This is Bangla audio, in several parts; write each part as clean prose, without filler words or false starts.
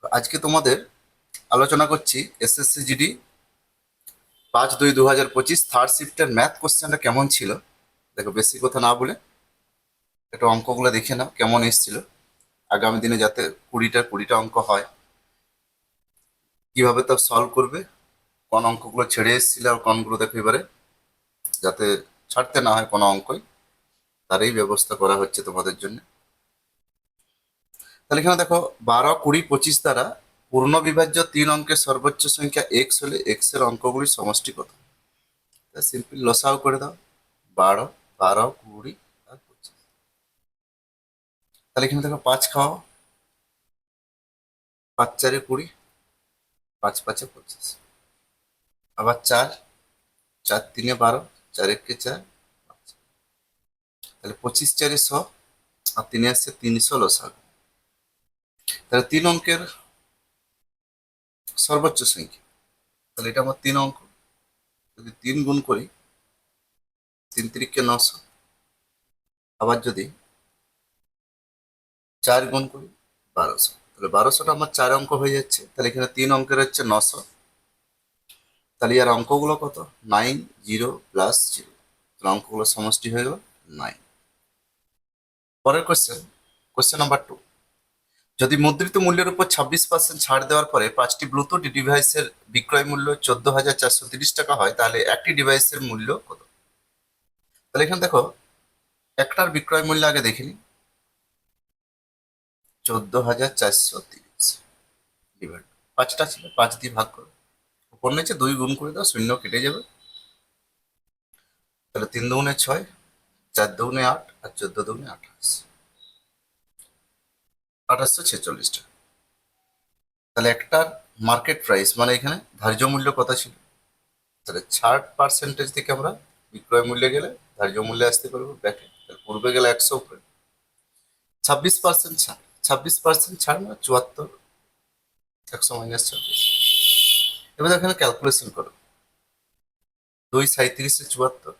আজকে তোমাদের আলোচনা করছি এসএসসি জিডি 5/2/2025 থার্ড শিফটের ম্যাথ কোশ্চেনটা কেমন ছিল। দেখো, বেশি কথা না বলে একটু অঙ্কগুলো দেখে নাও কেমন এসেছিল। আগামী দিনে যাতে কুড়িটা অঙ্ক হয়, কিভাবে তা সলভ করবে, কোন অঙ্কগুলো ছেড়ে এসেছিল আর কোনগুলো দেখো এবারে যাতে ছাড়তে না হয় কোনো অঙ্কই, তারই ব্যবস্থা করা হচ্ছে তোমাদের জন্য। তাহলে এখানে দেখো, 12, 20, 25 দ্বারা পূর্ণ বিভাজ্য 3 অঙ্কের সর্বোচ্চ সংখ্যা এক্স হলে এক্স এর অঙ্কগুলির সমষ্টি কত। সিম্পল লসাও করে দাও। 12, 12, 20 আর 25। তাহলে এখানে দেখো 5 খাও, 5 4 20, 5 5 25। আবার 4, 4 3 12, 4 1 4, তাহলে 25 4 100 আর 3 আসছে 300 লসাগু। তাহলে 3 অঙ্কের সর্বোচ্চ সংখ্যা, তাহলে এটা আমার 3 অঙ্ক। যদি 3 গুণ করি, 3 3 900। আবার যদি 4 গুণ করি, 1200। তাহলে 1200টা আমার 4 অঙ্ক হয়ে যাচ্ছে। তাহলে এখানে 3 অঙ্কের হচ্ছে 900। তাহলে এর অঙ্কগুলো কত? 9 0 প্লাস 0। তাহলে অঙ্কগুলো সমষ্টি হয়ে গেল 9। পরের কোশ্চেন, কোশ্চেন নাম্বার 2। যদি মুদ্রিত মূল্যের উপর 26% ছাড় দেওয়ার পরে 5টি ব্লুটুথ ডিভাইসের বিক্রয় মূল্য 14,430 টাকা হয়, তাহলে একটি ডিভাইসের মূল্য কত? তাহলে এখানে দেখো, একটার বিক্রয় মূল্য আগে দেখিনি। 14,430 ডিভাইড 5টা ছিল, 5 দিয়ে ভাগ করো, উপর নিচে 2 গুণ করে দাও, শূন্য কেটে যাবে। তাহলে 3 দুগুণে 6, 4 দুগুণে 8 আর 14 দুগুণে 28, 2846 টাকা। তাহলে একটার মার্কেট প্রাইস মানে এখানে ধার্য মূল্য কত ছিল? তাহলে 60% থেকে আমরা বিক্রয় মূল্যে গেলে ধার্য মূল্যে আসতে পারবো ব্যাকে। তাহলে পূর্বে গেলে 100 উপরে, 26% ছাড়, 26% ছাড় মানে 74, 100 মাইনাস 26। এবার এখানে ক্যালকুলেশন করো। 2 37 74,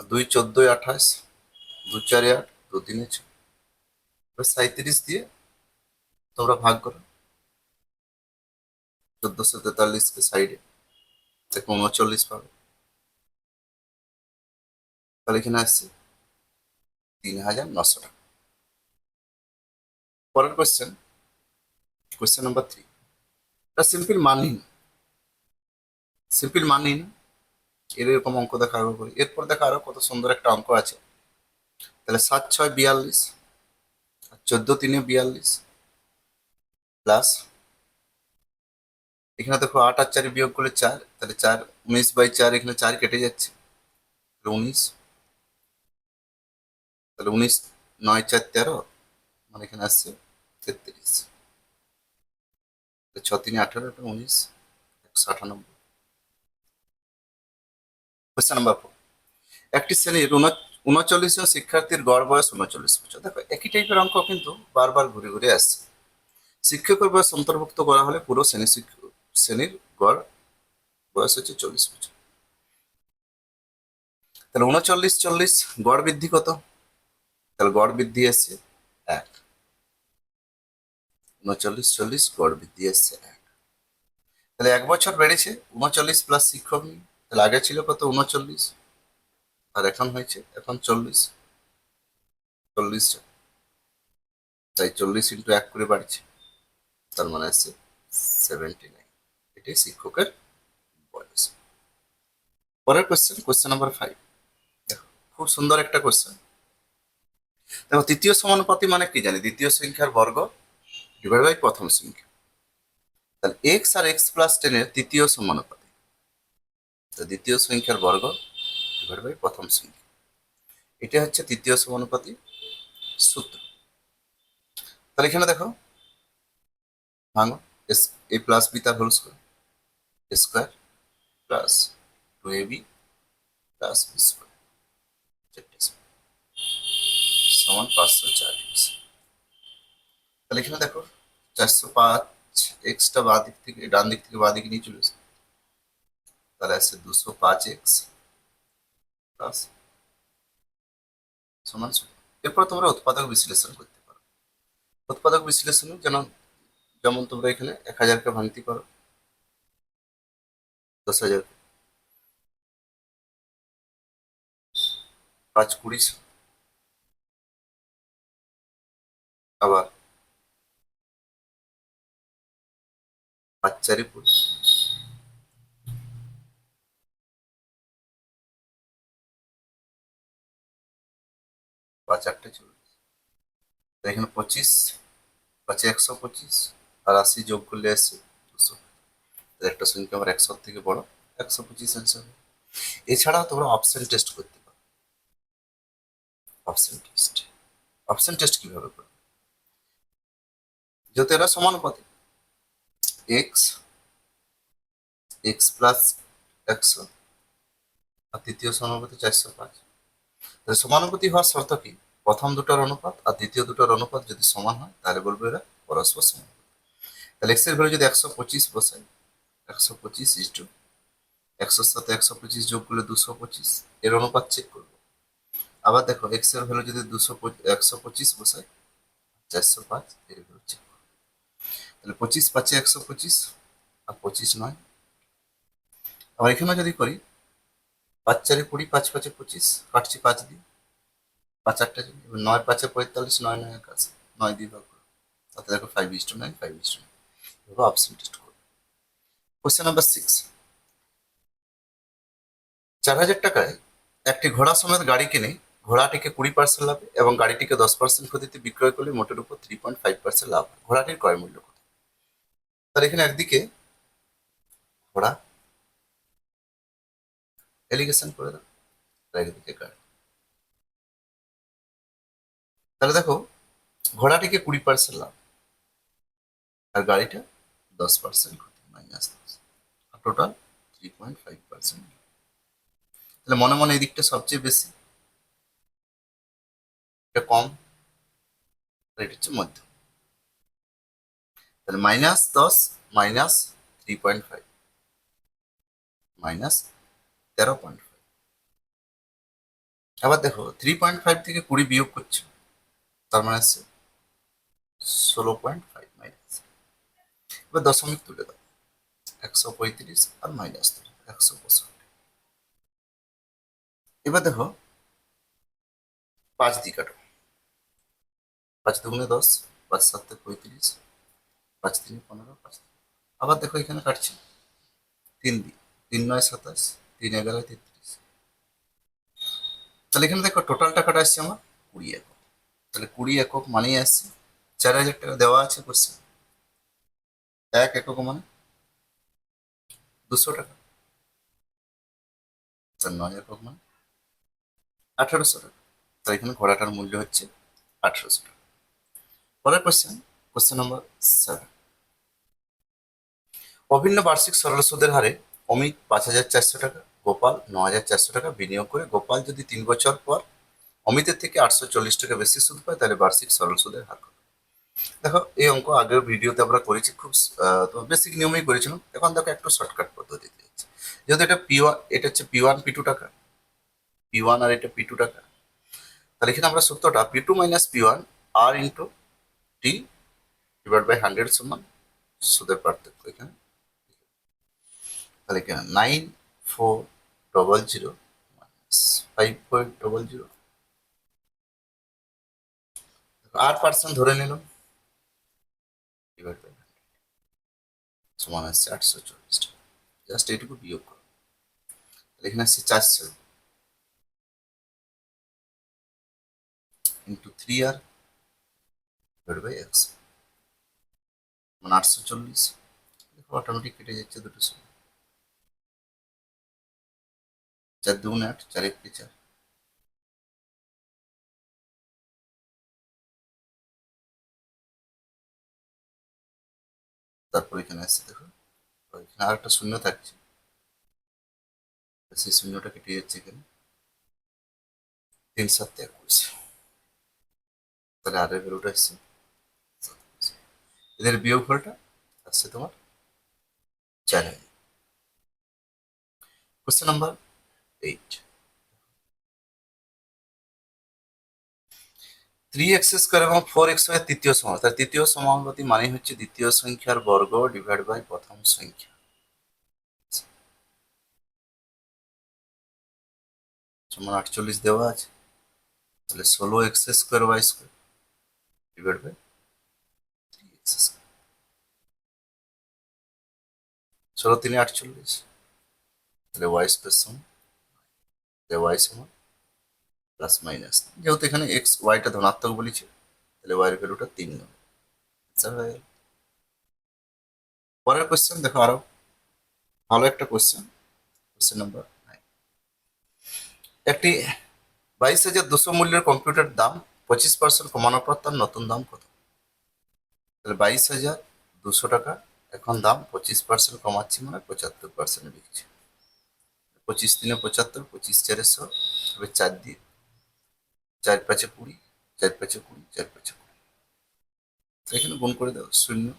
2 14 28, 2 4 8, 2 3 6। এবার 37 দিয়ে তোমরা ভাগ করো 1443-কে সাইডে, দেখো 39 পাবে। তাহলে এখানে আসছে 3,900 টাকা। পরের কোশ্চেন, কোশ্চেন নাম্বার 3। এটা সিম্পল মান নিন, সিম্পল মান নিন। এরকম অঙ্ক দেখা আরো করি, এরপর দেখা আরো কত সুন্দর একটা অঙ্ক আছে। তাহলে 7 6 42 আর 14 3 42 প্লাস এখানে দেখো 8 আর 4 বিয়োগ করলে 4, তাহলে 4 19/4, এখানে 4 কেটে যাচ্ছে, 19। তাহলে 19 9 4 13, মানে এখানে আসছে 33। 6 3 18, এটা 19, 198। Question number 4। একটি শ্রেণীর 39 জন শিক্ষার্থীর গড় বয়স 39 বছর। দেখো, একই টাইপের অঙ্ক কিন্তু বারবার ঘুরে ঘুরে আসছে। শিক্ষকের বয়স অন্তর্ভুক্ত করা হলে পুরো শ্রেণীর গড় বয়স হচ্ছে 40 বছর। তাহলে 39 40 গড় বৃদ্ধি কত? তাহলে গড় বৃদ্ধি আসছে 1। 39 40 গড় বৃদ্ধি আসছে 1। তাহলে 1 বছর বেড়েছে 39 প্লাস শিক্ষক নেই। তাহলে আগে ছিল কত? 39, আর এখন হয়েছে এখন 40, 40 জন। তাই 40 × 1 করে বাড়ছে, তার মানে আসছে 79। এটাই শিক্ষকের বয়স। পরের কোশ্চেন, কোশ্চেন নাম্বার 5। দেখো, খুব সুন্দর একটা কোশ্চেন। দেখো, তৃতীয় সমানুপাতি মানে কি জানি? দ্বিতীয় সংখ্যার বর্গ ডিভাইড বাই প্রথম সংখ্যা। তাহলে এক্স আর x+10 এর তৃতীয় সমানুপাতি, তো দ্বিতীয় সংখ্যার বর্গ ডিভাইড বাই প্রথম সংখ্যা, এটা হচ্ছে তৃতীয় সমানুপাতি সূত্র। তাহলে এখানে দেখো, ভাঙো। এস এ প্লাস বি তার whole square, A square plus 2ab plus B square, সমান 504x। তাহলে এখানে দেখো, 405 এক্সটা বাঁ দিক থেকে ডান দিক থেকে বাঁ দিকে নিয়ে চলে এসে, তাহলে আসছে 205x প্লাস সমান 0। এরপর তোমরা উৎপাদক বিশ্লেষণ করতে পারো। উৎপাদক বিশ্লেষণ যেন যেমন তোমরা এখানে 1000কে ভাঙতি করো, 10,000, 5 20, আবার 5 4 20, 5 8 40, এখানে 25, 5 125, আর 80 যোগ করলে আসছে 200। একটা সংখ্যা আমার 100 থেকে বড়, 125 অ্যান্সার। এছাড়াও তোমরা অপশন টেস্ট করতে পারো। অপশন টেস্ট, অপশন টেস্ট কিভাবে করবে? যেহেতু এরা সমানুপাতিক, এক্স এক্স প্লাস 100 আর তৃতীয় সমানুপাতি 405। তাহলে সমানুপাতি হওয়ার শর্ত কি? প্রথম দুটোর অনুপাত আর দ্বিতীয় দুটোর অনুপাত যদি সমান হয় তাহলে বলবো এরা পরস্পর সমান। তাহলে এক্স এর ভ্যালু যদি 125 বসাই, 125 ইস টু 100 সাথে 125 যোগ করলে 225, এর অনুপাত চেক করবো। আবার দেখো এক্স এর ভ্যালু যদি 125 বসাই, 405, এর ভ্যালু চেক করবো। তাহলে 25 5 125 আর 25 9। আবার এখানে যদি করি 5 4 20, 5 5 25, কাটছি 5 দিয়ে, 5 8 9 5 45, 9 9 81, 9 দিয়ে ভাগ করো, তাতে দেখো 5:9, 5:9। এভাবে অপশন টেস্ট করো। কোশ্চেন নাম্বার 6, 4000 টাকায় একটি ঘোড়া সমেত গাড়ি কিনে ঘোড়াটিকে 20% লাভে এবং গাড়িটিকে 10% ক্ষতিতে বিক্রয় করলে মোটের উপর 3.5% লাভ হয়। ঘোড়াটির ক্রয় মূল্য কত? তাহলে এখানে একদিকে ঘোড়া এলিগেশন করে দাও, আর একদিকে গাড়ি। তাহলে দেখো ঘোড়াটিকে 20% লাভ আর গাড়িটা 10% ক্ষতি, -10, আর টোটাল 3.5%। তাহলে মনে মনে এই দিকটা সবচেয়ে বেশি, এটা কম, আর এটা হচ্ছে মধ্য। তাহলে -10 -3.5 -13.5। আবার দেখো 3.5 থেকে 20 বিয়োগ করছো, তার মানে হচ্ছে 16.5 মাইনাস। এবার দশমিক তুলে দাও, 135 আর -165। এবার দেখো 5 দিয়ে কাটো, 5 2 10, 5 7 35, 5 3 15, 5। আবার দেখো এখানে কাটছি 3 দিয়ে, 3 9 27, 3 11 33। তাহলে এখানে দেখো টোটাল টাকাটা আসছে আমার 20 একক। তাহলে 20 একক মানেই আসছে 4000 টাকা দেওয়া আছে কোশ্চেন। 1 একক মানে 200 টাকা, 9 একক মানে 1800 টাকা। তাহলে এখানে ঘোড়াটার মূল্য হচ্ছে 1800 টাকা। পরের কোশ্চেন, কোশ্চেন নম্বর 7, অভিন্ন বার্ষিক সরল সুদের হারে অমিত 5,400 টাকা, গোপাল 9,400 টাকা বিনিয়োগ করে গোপাল যদি 3 বছর পর অমিতের থেকে 840 টাকা বেশি সুদ পায় তাহলে বার্ষিক সরল সুদের হার কত? দেখো এই অঙ্ক আগের ভিডিওতে আমরা করেছি, খুব বেসিক নিয়মেই করেছিলাম। এখন দেখো একটু শর্টকাট পদ্ধতিতে হচ্ছে। যেহেতু এটা P1, এটা হচ্ছে P1 P2 টাকা, P1 আর এটা P2 টাকা। তাহলে এখানে আমরা সূত্রটা P2 মাইনাস P1 আর ইন্টু টি ডিভাইড বাই 100 সমান সুদের পার্থক্য এখানে। তাহলে এখানে 9400 মাইনাস 5400, 8% ধরে নিলাম, ডিভাইড বাই সমান আসছে 840 টাকা। জাস্ট এইটুকু বিয়োগ করো, এখানে আসছে 400 ইন্টু 3R ডিভাইড বাই 100, মানে 840। দেখো অটোমেটিক কেটে যাচ্ছে দুটো সময়, 4 2 8, 4 1 4। তারপর এখানে আসছে দেখো, এখানে আর একটা শূন্য থাকছে, সেই শূন্যটা কেটে যাচ্ছে এখানে, 3 7 21। তাহলে আর এর ভ্যালুটা আসছে 27। এদের বিয়োগ ফলটা আসছে তোমার 4000। কোশ্চেন নাম্বার 8, 3x² এবং 4x এর তৃতীয় সমানুপাতি, তার তৃতীয় সমানুপাতি মানে হচ্ছে দ্বিতীয় সংখ্যার বর্গ ডিভাইড বাই প্রথম সংখ্যা। সমান 48 দেওয়া আছে, তাহলে 16x² y² divide by 3x²। 16 3 48, তাহলে y² সমান, y সমান প্লাস মাইনাস, যেহেতু এখানে এক্স ওয়াইটা ধনাত্মক বলেছে তাহলে ওয়াই এর ভ্যালুটা 3 নেবে। আনসার হয়ে গেল। পরের কোশ্চেন দেখো, আরো ভালো একটা কোশ্চেন, কোশ্চেন নাম্বার 9। একটি 22,200 মূল্যের কম্পিউটার দাম 25% কমানোর পর তার নতুন দাম কত? তাহলে 22,200 টাকা, এখন দাম 25% কমাচ্ছি মানে 75% বিকছে। 25 3 75, 25 4 100, তবে 4 দিয়ে 4 5 20, 4 5 20, 4 5 20, এখানে গুণ করে দাও, 0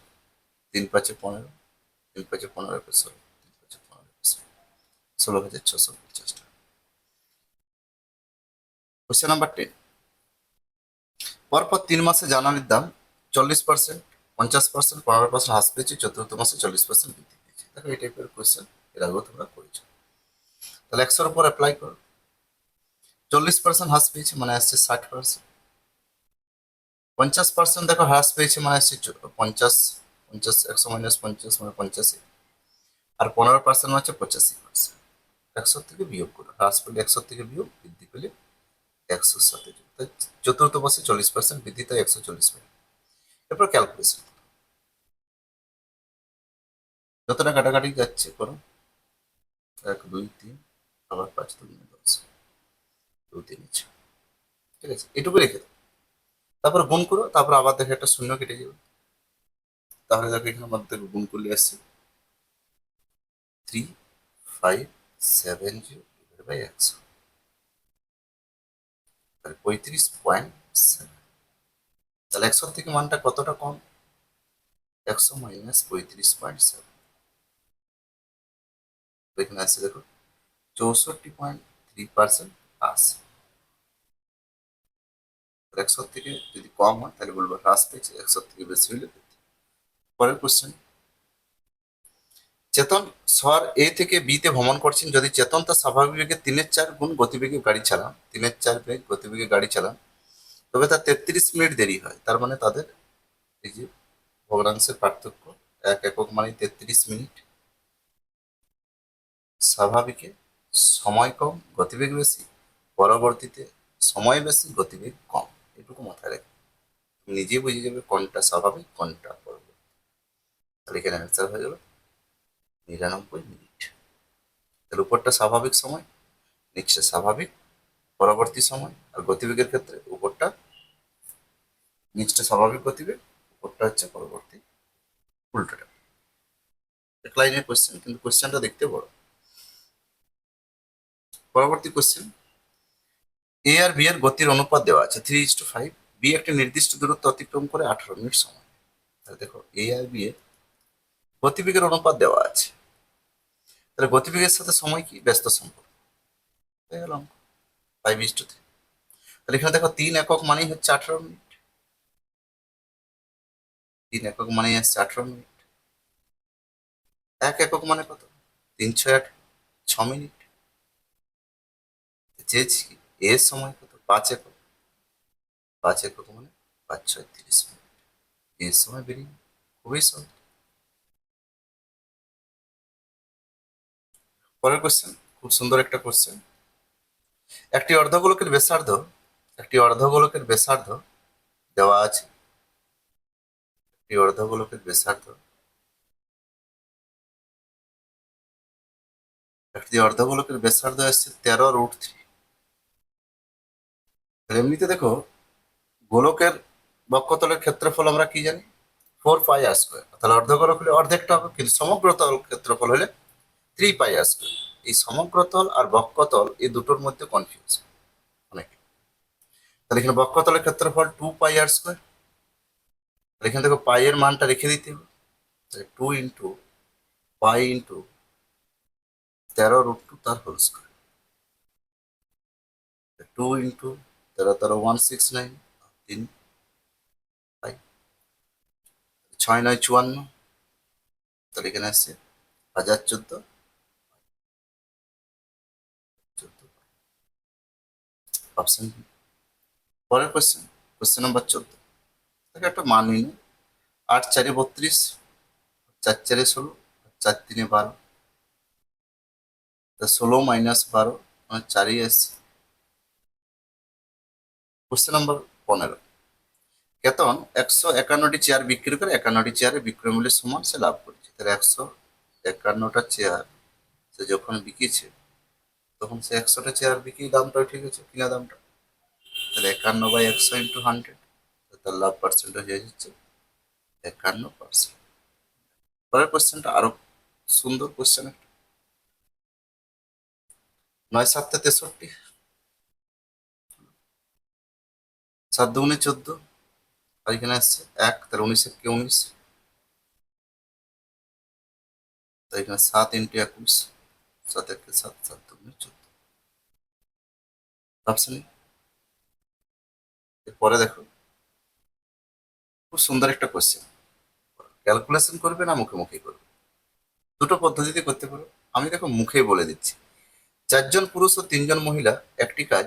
3 5 15, 3 5 15 16, 3 5 15 16,650 টাকা। Question number 10। পরপর 3 মাসে জ্বালানির দাম 40%, 50%, 15% হ্রাস পেয়েছে, চতুর্থ মাসে 40% বৃদ্ধি পেয়েছে। দেখো এই টাইপের কোশ্চেন এর আগেও তোমরা করেছো। তাহলে 100-র উপর অ্যাপ্লাই করো। 40% হ্রাস পেয়েছে মানে আসছে 60%। 50% দেখো হ্রাস পেয়েছে মানে আসছে 50, 50 100 মাইনাস 50 মানে 85, আর 15% হচ্ছে 85%। 100 থেকে বিয়োগ করো, হ্রাস পেলে 100 থেকে বিয়োগ, বৃদ্ধি পেলে 100-র সাথে যোগ। তাই চতুর্থ মাসে 40% বৃদ্ধি, তাই 140 পেলে। এরপর ক্যালকুলেশন যতটা কাটাকাটি যাচ্ছে করো, 1 2 3, আবার 5 2 10, 2 3 6, ঠিক আছে, এটুকু রেখে দাও। তারপর গুণ করো, তারপর আবার দেখো একটা শূন্য কেটে যাবে, তাহলে দেখো এখানে মধ্যে গুণ করলে আসছে 3570 বাই 100, তাহলে 35.7। তাহলে 100 থেকে মানটা কতটা কম? 100 মাইনাস 35.7, এখানে আসছে দেখো 64.3% আসে। 100 থেকে যদি কম হয় তাহলে বলবো হ্রাস পেয়েছে, 100 থেকে বেশি হলে বৃদ্ধি। পরের কোশ্চেন, চেতন শহর এ থেকে বি তে ভ্রমণ করছেন, যদি চেতন তার স্বাভাবিক বেগে 3/4 গুণ গতিবেগে গাড়ি চালান, 3/4 বেগ গতিবেগে গাড়ি চালান, তবে তার 33 মিনিট দেরি হয়। তার মানে তাদের এই যে ভগ্নাংশের পার্থক্য, 1 একক মানে 33 মিনিট। স্বাভাবিকে সময় কম গতিবেগ বেশি, পরবর্তীতে সময় বেশি গতিবেগ কম, এটুকু মাথায় রাখবে, তুমি নিজে বুঝে যাবে কোনটা স্বাভাবিক কোনটা পরবর্তী। তাহলে এখানে অ্যান্সার হয়ে গেল 99 মিনিট। তাহলে উপরটা স্বাভাবিক সময়, নিচে স্বাভাবিক পরবর্তী সময়, আর গতিবেগের ক্ষেত্রে উপরটা নিচটা স্বাভাবিক গতিবেগ, উপরটা হচ্ছে পরবর্তী, উল্টোটা। এক লাইনের কোশ্চেন, কিন্তু কোশ্চেনটা দেখতে বড়। পরবর্তী কোশ্চেন, এ আর বি এর গতির অনুপাত দেওয়া আছে 3:5, বি একটি নির্দিষ্ট দূরত্ব অতিক্রম করে 18 মিনিট সময়। তাহলে দেখো এ আর বি এর গতিবেগের অনুপাত দেওয়া আছে, তাহলে গতিবেগের সাথে সময় কি ব্যস্ত সম্পর্ক, হয়ে গেল 5:3। তাহলে এখানে দেখো 3 একক মানেই হচ্ছে 18 মিনিট, 3 একক মানেই আসছে 18 মিনিট। 1 একক মানে কত? 3 6 8, 6 মিনিট। চেয়েছি এর সময় কত? 5 একক, 5 একক মানে 5 6 30 মিনিট। এর সময় বেরিয়ে খুবই সহজ। পরের কোশ্চেন, খুব সুন্দর একটা কোশ্চেন। একটি অর্ধগোলকের ব্যাসার্ধ, একটি অর্ধগোলকের ব্যাসার্ধ দেওয়া আছে, একটি অর্ধগোলকের ব্যাসার্ধ, একটি অর্ধগোলকের ব্যাসার্ধ আসছে 13√3। এমনিতে দেখো গোলকের বক্ষতলের ক্ষেত্রফল আমরা কি জানি? 4πr²। তাহলে অর্ধগোলক হলে অর্ধেকটা হবে, কিন্তু সমগ্রতল ক্ষেত্রফল হলে 3πr²। এই সমগ্রতল আর বক্ষতল এই দুটোর মধ্যে কনফিউজ অনেক। তাহলে এখানে বক্ষতলের ক্ষেত্রফল 2πr²। এখানে দেখো পাই এর মানটা রেখে দিতে হবে, 2 × π × 13√2 তার হোল স্কোয়ার, 2 × 13 13 169, 3 পাই। 6 9 54, তাহলে এখানে আসছে 1014, 14 অপশন বি। পরের কোশ্চেন, কোশ্চেন নাম্বার 14 থেকে একটা মান নিন। 8 4 32, 4 4 16, 4 3 12, 16 মাইনাস 12 মানে 4ই আসছে। কোশ্চেন নাম্বার 15, কেতন 151টি চেয়ার বিক্রি করে 51টি চেয়ারের বিক্রয় মূল্যের সমান সে লাভ করেছে। তাহলে 151টা চেয়ার সে যখন বিকেছে তখন সে 100টা চেয়ার বিক্রি দামটা ঠিক আছে, কিনা দামটা। তাহলে 51/100 ইন্টু 100, তার লাভ পার্সেন্টেজ হয়ে যাচ্ছে 51%। পরের কোশ্চেনটা আরো সুন্দর কোশ্চেন একটা। 9 7 63, 7 2 14, আর এখানে আসছে 1, তাহলে 19 1 19, তাই এখানে 7 ইন্টু 21, 7 1 7, 7 2 14 অপশন। এরপরে দেখো খুব সুন্দর একটা কোশ্চেন, ক্যালকুলেশন করবে না মুখে মুখে করবে, দুটো পদ্ধতিতে করতে পারো। আমি দেখো মুখেই বলে দিচ্ছি। 4জন পুরুষ ও 3জন মহিলা একটি কাজ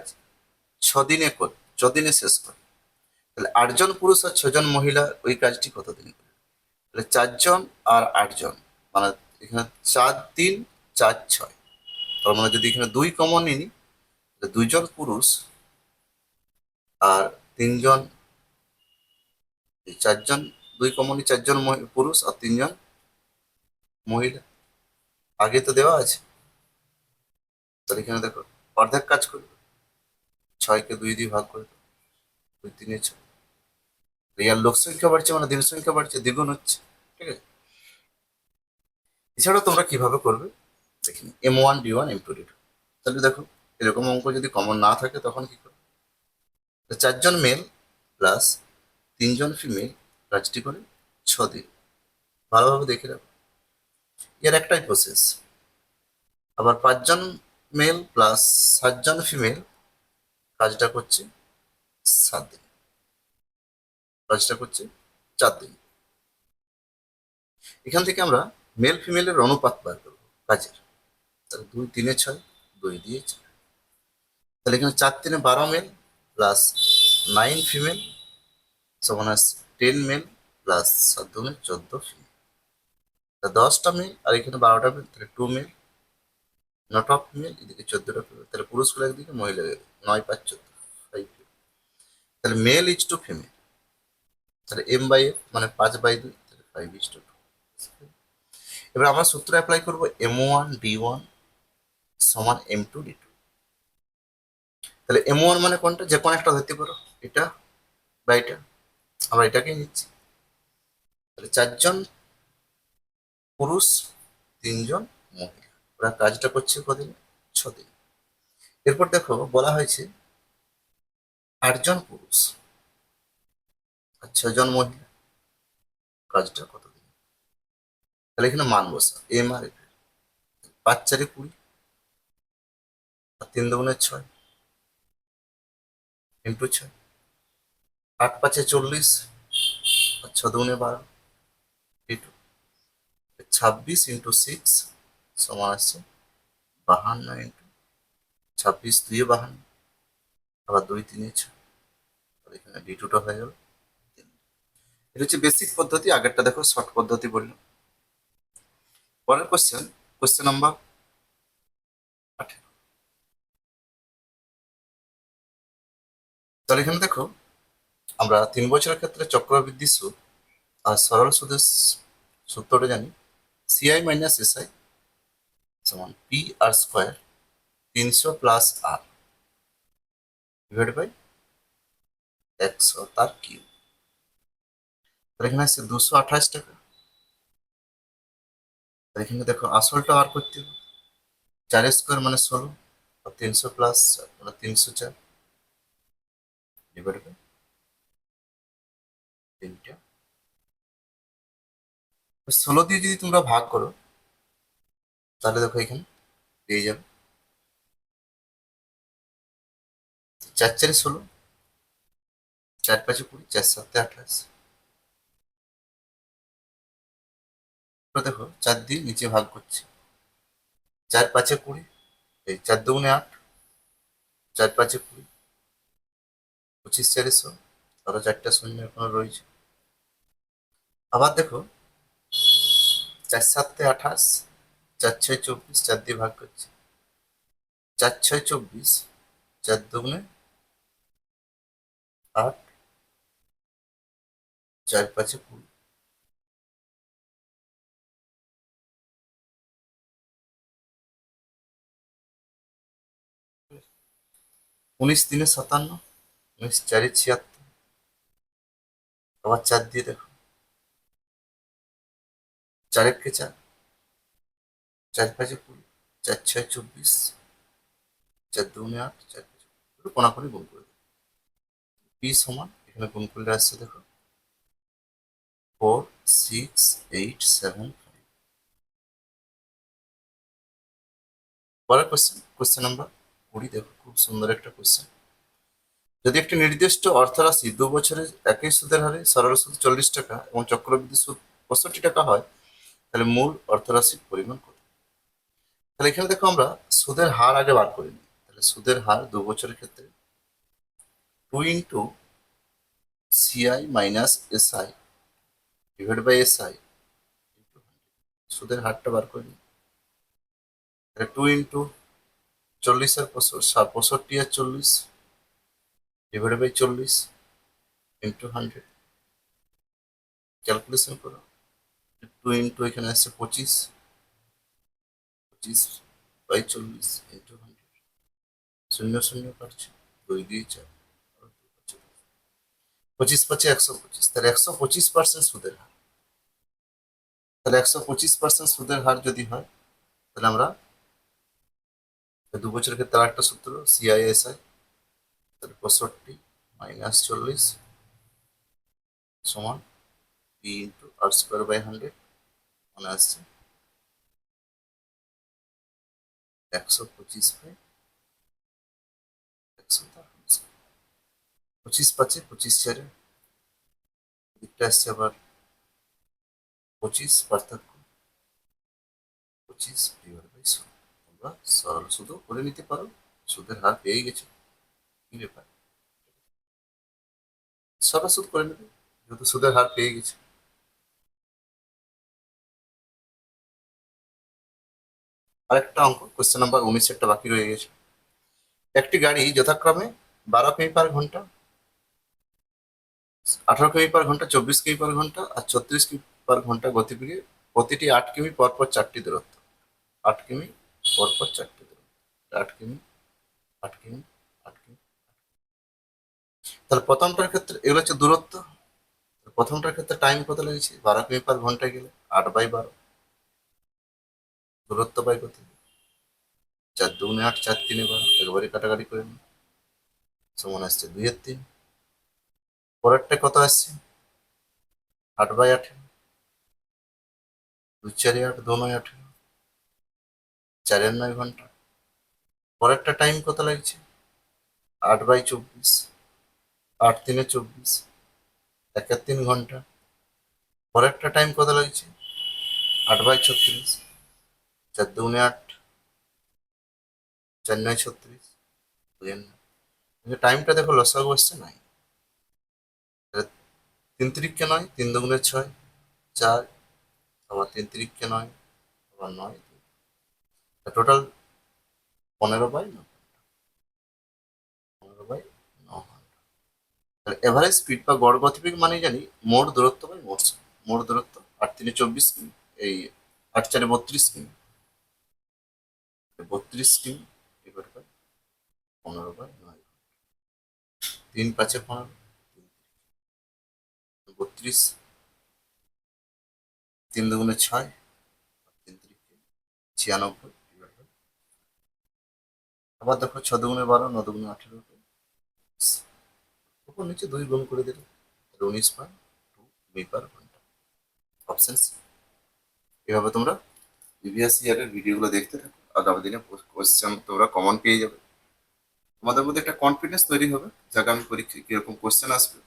6 দিনে শেষ করে। তাহলে 8জন পুরুষ আর 6জন মহিলা ওই কাজটি কতদিনে করে? তাহলে 4জন আর 8জন মানে এখানে 4 3 4 6, তার মানে যদি এখানে 2 কমন নিই তাহলে 2জন পুরুষ আর 3জন, 4জন 2 কমনই, 4জন পুরুষ আর 3জন মহিলা, আগে তো দেওয়া আছে। তাহলে এখানে দেখো অর্ধেক কাজ করবে, 6কে 2 দিয়ে ভাগ করে দাও, 2 3 6, রিয়াল লোক সংখ্যা বাড়ছে মানে দিন সংখ্যা বাড়ছে, দ্বিগুণ হচ্ছে। ঠিক আছে, এছাড়াও তোমরা কিভাবে করবে দেখি, M1 D1 M2 D2। তাহলে দেখো এরকম অঙ্ক যদি কমন না থাকে তখন কি করবে, 4জন মেল প্লাস 3জন ফিমেল কাজটি করে 6 দিন। ভালোভাবে দেখে রাখো, এর একটাই প্রসেস। আবার 5জন মেল প্লাস 7জন ফিমেল কাজটা করছে 7 দিন, কাজটা করছে 4 দিন। এখান থেকে আমরা মেল ফিমেলের অনুপাত বার করবো কাজের। তাহলে 2 3 6, 2 দিয়ে 4, তাহলে এখানে 4 3 12 মেল প্লাস 9 ফিমেল সমান আসছে 10 মেল প্লাস 7 2 14 ফিমেল। 10টা মেল আর এখানে 12টা মেল, তাহলে 2 মেল, নট অফ ফিমেল, এদিকে 14টা ফিমেল, তাহলে পুরুষগুলো একদিকে মহিলা, 9 5 14 5। তাহলে মেল ইজ টু ফিমেল, তাহলে M/F মানে 5/2, তাহলে 5:2। এবার আমরা সূত্র অ্যাপ্লাই করবো, M1 D1 সমান M2 D2। তাহলে M1 মানে কোনটা, যে কোনো একটা ধরতে পারো, এটা বা এটা, আমরা এটাকেই নিচ্ছি। তাহলে 4জন পুরুষ 3জন মহিলা, ওরা কাজটা করছে কদিন, 6 দিন। এরপর দেখো বলা হয়েছে 8জন পুরুষ আর 6জন মহিলা কাজটা কতদিন। তাহলে এখানে মান বসা, M আর F। 5 4 20 আর 3 2 6 ইন্টু 6, 8 5 40 আর 6 2 12 ইন্টু 26 ইন্টু 6 সমান আসছে 52 ইন্টু 26 2 52, আবার 2 3 6, এখানে D2টা হয়ে গেল। এটা হচ্ছে বেসিক পদ্ধতি, আগেরটা দেখো শর্ট পদ্ধতি বললাম। পরের কোশ্চেন, কোশ্চেন নাম্বার 18। তাহলে এখানে দেখো আমরা 3 বছরের ক্ষেত্রে চক্রবৃদ্ধি সুদ আর সরল সুদের সূত্রটা জানি, CI - SI সমান PR² 300 plus R divide by 100 তার কিউব। তাহলে এখানে আসছে 228 টাকা। তাহলে এখানে দেখো আসলটা আর করতে হবে, 4² মানে 16 আর 300 প্লাস মানে 304 ডিভাইড বাই 3টা। 16 দিয়ে যদি তোমরা ভাগ করো তাহলে দেখো এখানে পেয়ে যাবে 4 4 16, 4 5 20, 4 7 28। দেখো 4 দিয়ে নিচে ভাগ করছি, 4 5 20, এই 4 2 8, 4 5 20, 25 4 100, আরো 4টা শূন্য এখনো রয়েছে। আবার দেখো 4 7 28, 4 6 24, 4 দিয়ে ভাগ করছি, 4 6 24, 4 2 8, 4 5 20। 19 3 57, 19 4 76। আবার 4 দিয়ে দেখো, 4 1 4, 4 5 20, 4 6 24, 4 2 8, 4 একটু কোনাকুনি গুণ করে দেবো। পি সমান এখানে গুণ করলে আসছে দেখো 4 6 8 7 5। পরের কোশ্চেন নাম্বার 20। দেখো খুব সুন্দর একটা কোশ্চেন। যদি একটি নির্দিষ্ট অর্থরাশি 2 বছরের একই সুদের হারে সরল সুদ 40 টাকা এবং চক্রবৃদ্ধি সুদ 65 টাকা হয়, তাহলে মূল অর্থরাশির পরিমাণ কত? তাহলে এখানে দেখো আমরা সুদের হার আগে বার করে নিই। তাহলে সুদের হার 2 বছরের ক্ষেত্রে 2 into CI minus SI divide by SI, সুদের হারটা বার করে নিই। তাহলে 2 ইন্টু 40 আর 65 আর 40 ডিভাইড বাই 40 ইন্টু 100, ক্যালকুলেশন করো। 2 ইন্টু এখানে আসছে 25, 25 বাই 40 ইন্টু 100, শূন্য শূন্য কাটছে, 2 দিয়ে 4, 25 5 125, তাহলে 125% সুদের হার। তাহলে 125% সুদের হার যদি হয়, তাহলে আমরা 2 বছরের ক্ষেত্রে আর একটা সূত্র সিআইএসআই, তাহলে 65 মাইনাস 40 সমান P into R square by 100, মানে আসছে 125 বাই 100, 25 5 25 4, দিকটা আসছে আবার 25 পার্থক্য 25 ডিভাইড বাই 100। তোমরা সরল সুদও করে নিতে পারো, সুদের হার পেয়ে গেছে, কি ব্যাপার, সরল সুদ করে নেবে যেহেতু সুদের হার পেয়ে গেছে। আরেকটা অঙ্ক, কোশ্চেন নাম্বার 19 একটা বাকি রয়ে গেছে। একটি গাড়ি যথাক্রমে 12 কিমি/ঘন্টা, 18 কিমি/ঘন্টা, 24 কিমি/ঘন্টা আর 36 কিমি/ঘন্টা গতিবেগে প্রতিটি 8 কিমি পর পর 4টি দূরত্ব, 8 কিমি পর পর 4টি দূরত্ব, 8 কিমি, 8 কিমি, 8 কিমি। তাহলে প্রথমটার ক্ষেত্রে এগুলো হচ্ছে দূরত্ব। প্রথমটার ক্ষেত্রে টাইম কত লেগেছে, 12 কিমি/ঘন্টায় গেলে 8/12, দূরত্ব বাই গতি, 4 2 8, 4 3 12, একবারে কাটাকাটি করে নিই, সমান আসছে 2 3। পরেরটা কত আসছে, 8/18, 2 4 8, 2 9 18, 4 9 ঘন্টা। পরেরটা টাইম কত লাগছে, 8/24, 8 3 24, 1 3 ঘন্টা। পরেরটা টাইম কত লাগছে, 8/36, 4 2 8, 4 9 36, 2 টাইমটা দেখো লসাগু আসছে নাই, 3 3 9, 3 2 6, 4, আবার 3 3 9, আবার 9, টোটাল 15/9, 15/9। তাহলে এভারেজ স্পিড বা গড় গতিবেগ মানে জানি মোট দূরত্ব বাই মোট সময়। মোট দূরত্ব 8 3 24 কিমি, এই 8 4 32 কিমি, 32 কিমি এবার 15/9, 3 5 15, 32, 3 2 6, 3 96, আবার দেখো 6 2 12, 9 2 18, উপর নিচে 2 গুণ করে দিলে 19.2 কিমি/ঘন্টা, অপশন সি। এভাবে তোমরা প্রিভিয়াস ইয়ারের ভিডিওগুলো দেখতে থাকো, আগামী দিনে কোয়েশ্চেন তোমরা কমন পেয়ে যাবে, তোমাদের মধ্যে একটা কনফিডেন্স তৈরি হবে যে আগামী পরীক্ষায় কিরকম কোয়েশ্চেন আসবে।